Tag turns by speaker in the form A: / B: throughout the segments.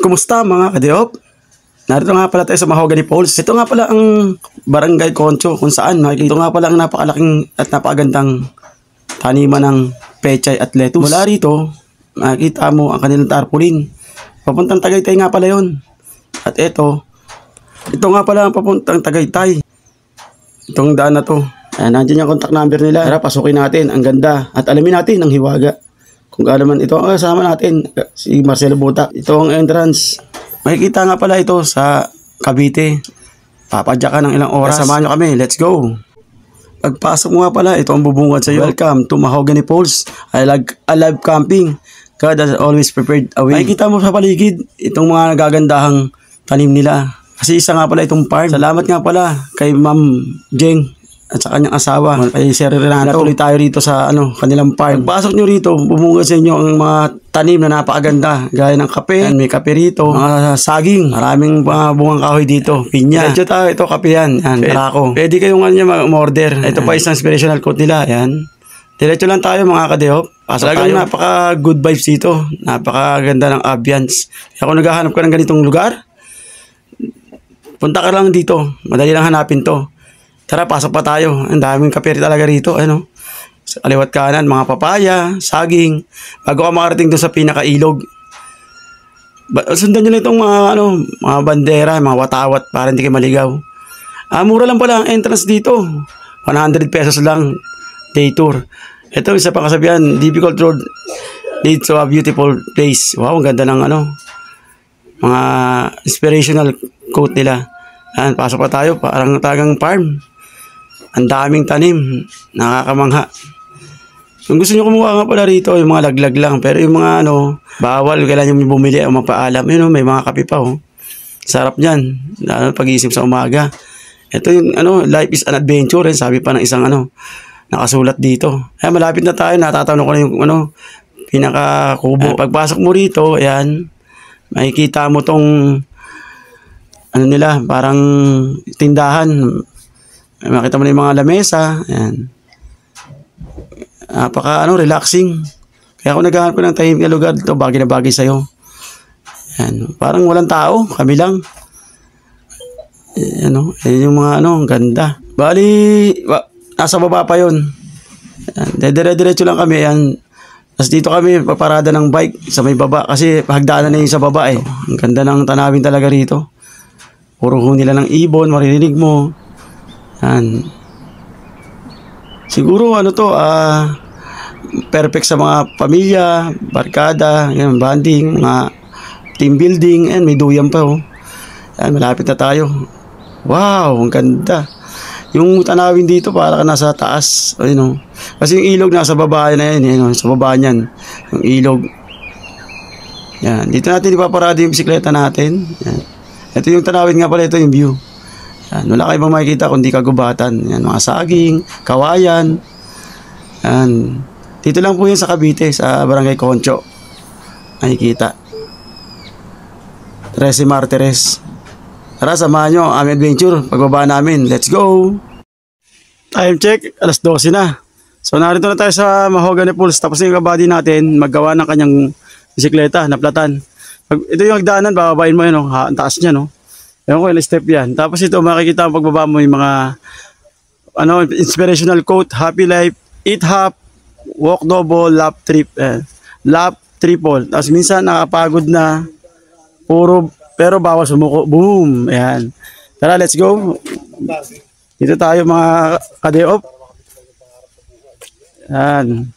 A: Kumusta mga kadiop? Narito nga pala tayo sa Mahogany Falls. Ito nga pala ang Barangay Concho kung saan ito nga pala ang napakalaking at napakagandang taniman ng pechay at lettuce. Mula rito, makikita mo ang kanilang tarpaulin. Papuntang Tagaytay nga pala yon. At ito nga pala ang papuntang Tagaytay. Itong daan na to. Ayan, nandiyan yung contact number nila. Tara, pasukin natin. Ang ganda. At alamin natin ang hiwaga. Kung gaano man ito ang kasama natin, si Marcelo Buta. Ito ang entrance. Makikita nga pala ito sa Cavite. Papadya ka ng ilang oras. Samahan nyo kami. Let's go. Pagpasok mo nga pala, ito ang bubungad sa iyo. Welcome to Mahogany Falls. I love camping. God has always prepared a way. Makikita mo sa paligid, itong mga nagagandahang tanim nila. Kasi isa nga pala itong farm. Salamat nga pala kay Ma'am Jeng at sa kanyang asawa, kay Sir Renato. Natuloy tayo rito sa kanilang farm. Pagpasok nyo rito, bubungad sa inyo ang mga tanim na napakaganda. Gaya ng kape, may kape rito, mga saging, maraming bungang kahoy dito, pinya. Medyo tayo, ito kape yan, Barako. Pwede kayong mag-order. Ito pa isang inspirational quote nila, yan. Diretso lang tayo mga kadeop. Pasok tayo. Napaka good vibes dito. Napakaganda ng ambience. Kaya kung naghahanap ka ng ganitong lugar, punta ka lang dito. Madali lang hanapin to. Tara, pasok pa tayo. Ang daming kape talaga rito. Sa kaliwat kanan, mga papaya, saging. Bago ka makarating doon sa pinakailog. Sundan nyo na itong mga bandera, mga watawat para hindi kayo maligaw. Mura lang pala ang entrance dito. 100 pesos lang. Day tour. Ito, isa pang kasabihan, difficult road leads to a beautiful place. Wow, ang ganda ng mga inspirational quote nila. Pasok pa tayo, parang tagang farm. Ang daming tanim, nakakamangha. Kung gusto nyo kumuha nga pala rito, yung mga laglag lang. Pero yung mga bawal, kailangan nyo bumili o mapaalam. May mga kape pa. Sarap niyan, lalo pag-iisip sa umaga. Ito yung life is an adventure. Sabi pa ng isang nakasulat dito. Malapit na tayo, natatanong ko na yung pinaka-kubo. Pagpasok mo rito, ayan, makikita mo tong nila, parang tindahan. Makita mo na yung mga lamesa. Ayan. Relaxing. Kaya kung naghahanap ko ng tahimik na lugar, ito bagay na bagay sa'yo. Ayan. Parang walang tao, kami lang. Ayan yung mga ang ganda. Bali, nasa baba pa yun. Dire-diretso lang kami. Ayan. Tapos dito kami paparada ng bike sa may baba. Kasi hagdanan na yung sa baba eh. Ang ganda ng tanawin talaga rito. Puro nila ng ibon, maririnig mo. Yan. Siguro perfect sa mga pamilya, barkada, yan, banding, mga team building, and may duyan pa. Yan, malapit na tayo. Wow, ang ganda. Yung tanawin dito para ka nasa taas. Kasi yung ilog nasa baba na yan. Sa baba niyan. Yung ilog. Yan. Dito natin ipaparada yung bisikleta natin. Yan. Ito yung tanawin nga pala, ito yung view. Yan, wala kayo bang makikita kundi kagubatan. Yan, mga saging, kawayan. Yan. Dito lang po yun sa Cavite, sa Barangay Concho. Nakikita. 13 Martires. Tara, samahan nyo ang aming adventure. Pagbaba namin, let's go! Time check, alas 12 na. So narito na tayo sa Mahogany Falls. Tapos yung kabady natin, maggawa ng kanyang bisikleta, naplatan. Ito yung hagdanan, bababain mo yun, ang taas niya, Ewan ko, ilang step yan. Tapos ito, makikita mo pagbaba mo yung mga inspirational quote, happy life, eat half, walk double, lap triple. Tapos minsan nakapagod na, pero bawal sumuko. Boom! Ayan. Tara, let's go. Dito tayo mga kadeop. Ayan.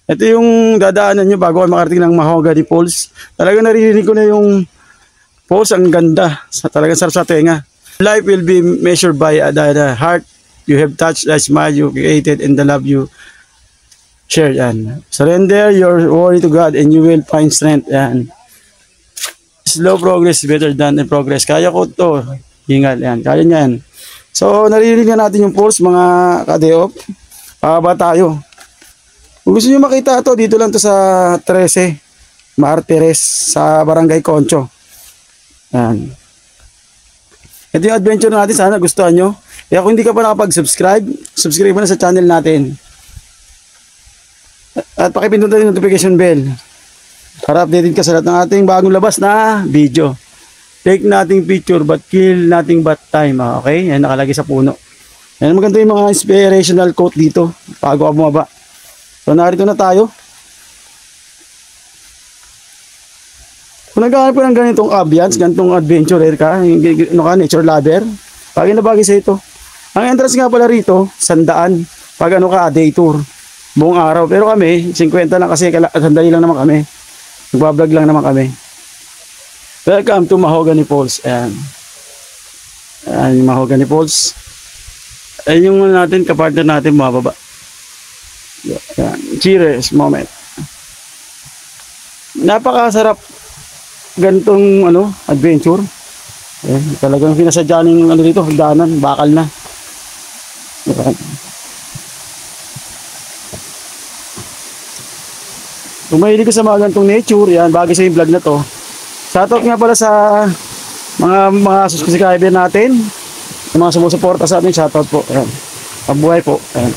A: Ito yung dadaanan nyo bago kayo makarating ng Mahogany Falls. Talaga naririnig ko na yung falls, ang ganda. Talagang sarap sa tenga. Life will be measured by the heart you have touched, the smile you created, and the love you shared. Yan. Surrender your worry to God and you will find strength. Yan. Slow progress is better than the progress. Kaya ko to. Hingal. Yan. Kaya niya yan. So, naririnig na natin yung falls, mga kadeop. Pababa tayo. Kung gusto nyo makita ito, dito lang to sa 13 Martires sa Barangay Concho. Yan. Ito yung adventure natin. Sana gustuhan nyo. Kaya kung hindi ka pa nakapag-subscribe, subscribe mo na sa channel natin. At pakipindot na yung notification bell para updated ka sa lahat ng ating bagong labas na video. Take nothing picture but kill nothing but time. Okay? Yan nakalagay sa puno. Yan, maganda yung mga inspirational quote dito bago ka bumaba. So narito na tayo. Kung naghahanap ka ng ganitong ambience, ganitong adventurer ka, nature lover, bagay na bagay sa ito. Ang entrance nga pala rito, 100 pag day tour, buong araw. Pero kami, 50 lang kasi sandali lang naman kami. Nagbablog lang naman kami. Welcome to Mahogany Falls. Ayan. Ayan yung Mahogany Falls. Ayan yung natin, kapartner natin mababa. Yan. Cheers moment. Napakasarap gantong adventure. Talagang pinasadya ng dito, hagdanan, bakal na. Yan. Kung mahilig ka sa mga gantong nature, yan, bagay sa yung vlog na to. Shoutout nga pala sa mga subscriber natin, mga sumusuporta sa atin, shoutout po. Yan. Pabuhay po. Yan.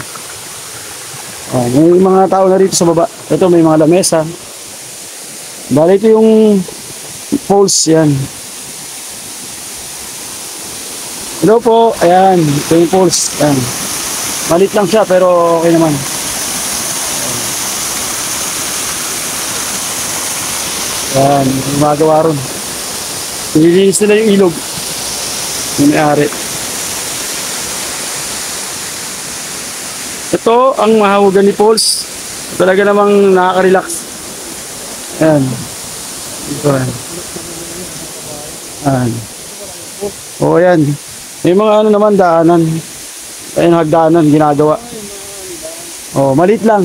A: May mga tao na rito sa baba. Ito may mga lamesa. Bali ito yung falls. Yan. Hello po. Ayan. Ito yung falls. Ayan. Malit lang siya pero okay naman. Ayan. Gumagawa ron. Nililinis nila yung ilog. Yung may-ari. Ito ang Mahogany Falls. Talaga namang nakaka-relax. Ayan. Ito yan. Ayan. O yan. May mga naman daanan. Ayan, hagdanan ginagawa. O, maliit lang.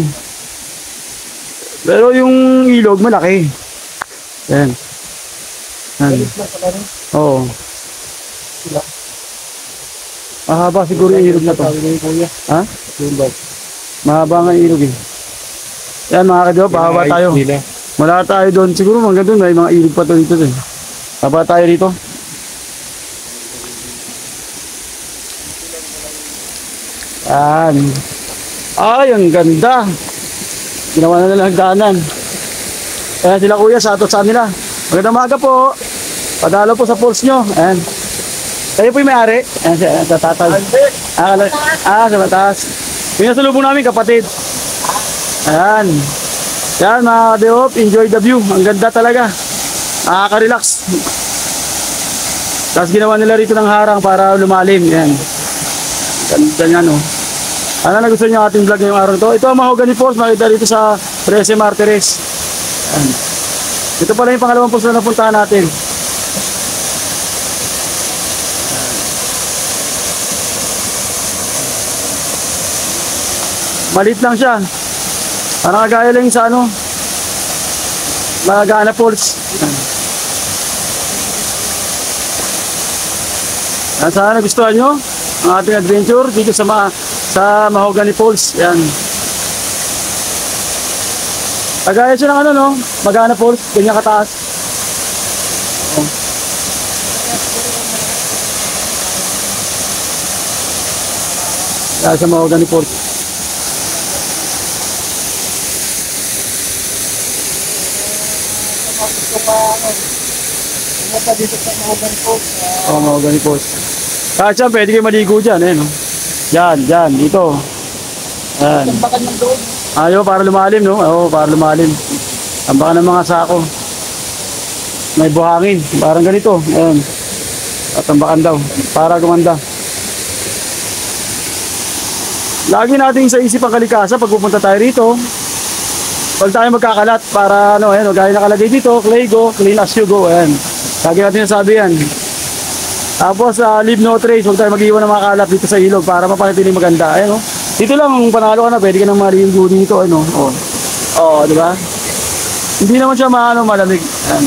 A: Pero yung ilog malaki. Ayan. Ayan. Oo. Mahaba siguro yung ilog na to. Ha? Mahaba nga yung ilog eh. Yan mga kadyo, pahaba tayo. Wala tayo doon. Siguro mga doon, may mga ilog pa to dito. Pahaba tayo dito. Yan. Ay, ang ganda. Ginawa na nila hagdanan. Ayan sila kuya, shoutout sa nila. Magandang umaga po. Padalo po sa falls nyo. Ayan. Kayo po yung may-ari? Ayan siya, sa tatag. Sa mataas. Pinasalubong namin kapatid. Ayan. Ayan mga kadeop, enjoy the view. Ang ganda talaga. Nakaka-relax. Tapos ginawa nila rito ng harang para lumalim. Ayan. Ganda niya no. Ano na gusto niyo ating vlog ngayong araw ito? Ito ang Mahogany Falls. Makita dito sa 13 Martires. Ayan. Ito pala yung pangalawang falls na napuntahan natin. Malit lang siya. Parang kagaya lang sa Magana Falls. Sana nagustuhan nyo ang ating adventure dito sa Mahogany Falls. Yan. Kagaya siya ng Magana Falls. Ganyan kataas. Yan sa Mahogany Falls.
B: Dito sa Mahogany Falls.
A: Mahogany Falls. Kahit siya, pwede kayo maligo dyan, Yan, dito. Yan.
B: Tambakan ng doon.
A: Ayaw, para lumalim, no? Oo, para lumalim. Tambakan ng mga sako. May buhangin, parang ganito. Ayan. At tambakan daw, para gumanda. Lagi natin sa isip ang kalikasan pag pupunta tayo rito.
C: Huwag tayo magkakalat para ano, ayan, gaya nakalagay dito, Claygo, clean as you go, ayan. Lagi natin nasabi yan. Tapos, leave no trace, huwag tayo mag-iwan ng mga kalat dito sa ilog para mapanatiling maganda. Ayan, oh. Dito lang, kung panalo ka na, pwede ka nang marigo dito, ano. Oh, di ba? Hindi naman siya malamig. Ayan.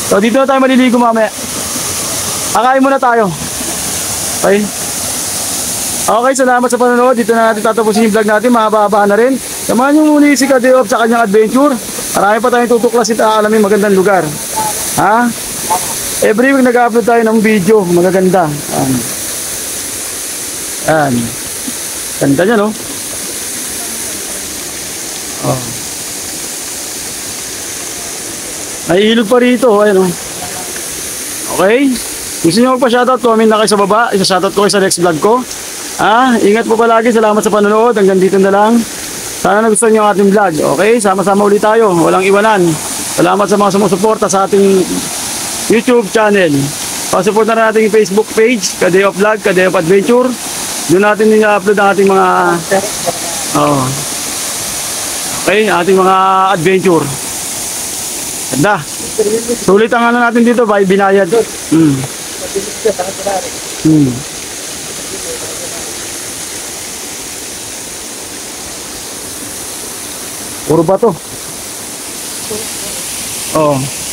C: So, dito na tayo maliligo mamaya. Kakain muna tayo. Okay? Okay, salamat sa panonood. Dito na natin tatapusin yung vlog natin. Mahaba-haba na rin. Samahan nyo muli si Kadeop sa kanyang adventure. Marami pa tayong tutuklasin at aalamin magandang lugar. Ha? Every week nag-upload tayo ng video. Magaganda. Ayan. Ganda niya, no? Oh. May ilog pa rito. Ayan, oh. Okay? Gusto nyo magpa-shoutout? Comment na kayo sa baba. Isa-shoutout ko kayo sa next vlog ko. Ingat po palagi. Salamat sa panonood. Hanggang dito na lang. Sana nagustuhan nyo ang ating vlog. Okay? Sama-sama ulit tayo. Walang iwanan. Salamat sa mga sumusuporta sa ating YouTube channel. Pasupport na rin natin yung Facebook page. Kadeop Vlog, Kadeop Adventure. Doon natin i-upload ang ating mga okay, ating mga adventure. Ganda. Sulit ang ano natin dito, by binayad. Puro ba to? Oh.